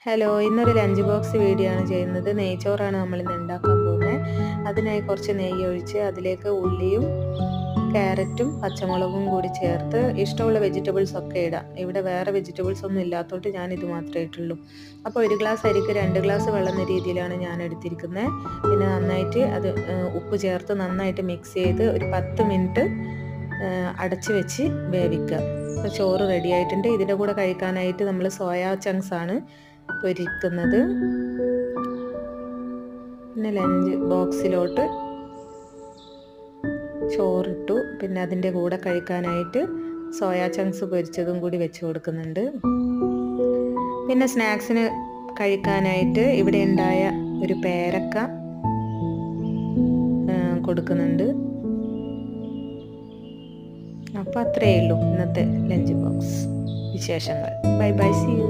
Hello, ഇന്നൊരു lunch box video ആണ് ചെയ്യുന്നത്. നെയ്ച്ചോറാണ് നമ്മളിന്ന് ഉണ്ടാക്കാൻ പോകുന്നത്. അതിനായി കുറച്ച് നെയ്യ് ഒഴിച്ച് അതിലേക്ക് ഉള്ളിയും ക്യാരറ്റും പച്ചമുളകും കൂടി ചേർത്ത് ഇഷ്ടമുള്ള വെജിറ്റബിൾസ് ഒക്കെ ഇടാം. ഇവിടെ വേറെ വെജിറ്റബിൾസ് ഒന്നും ഇല്ലാത്തതുകൊണ്ട് ഞാനിത് മാത്രമേ ഇട്ടുള്ളൂ. അപ്പോൾ 1 ഗ്ലാസ് അരിക്ക് 2 ഗ്ലാസ് വെള്ളം എന്ന രീതിയിലാണ് ഞാൻ എടുത്തിരിക്കുന്നത്. പിന്നെ നന്നായിട്ട് അത് ഉപ്പ് ചേർത്ത് നന്നായിട്ട് മിക്സ് ചെയ്ത് ഒരു 10 മിനിറ്റ് അടച്ച് വെച്ച് വേവിക്കുക. അപ്പോൾ ചോറ് റെഡി ആയിട്ടുണ്ട്. ഇതിൻ്റെ കൂടെ കഴിക്കാനായിട്ട് നമ്മൾ സോയാ ചങ്ക്സ് ആണ് പൊരിക്കുന്നത്. പിന്നെ ലഞ്ച് ബോക്സിലോട്ട് ചോറിട്ടു. പിന്നെ അതിൻ്റെ കൂടെ കഴിക്കാനായിട്ട് സോയാ ചങ്ക്സ് പൊരിച്ചതും കൂടി വെച്ച് കൊടുക്കുന്നുണ്ട്. പിന്നെ സ്നാക്സിന് കഴിക്കാനായിട്ട് ഇവിടെ ഉണ്ടായ ഒരു പേരക്ക കൊടുക്കുന്നുണ്ട്. അപ്പോൾ അത്രയേ ഉള്ളൂ ഇന്നത്തെ ലഞ്ച് ബോക്സ് വിശേഷങ്ങൾ. Bye bye, see U.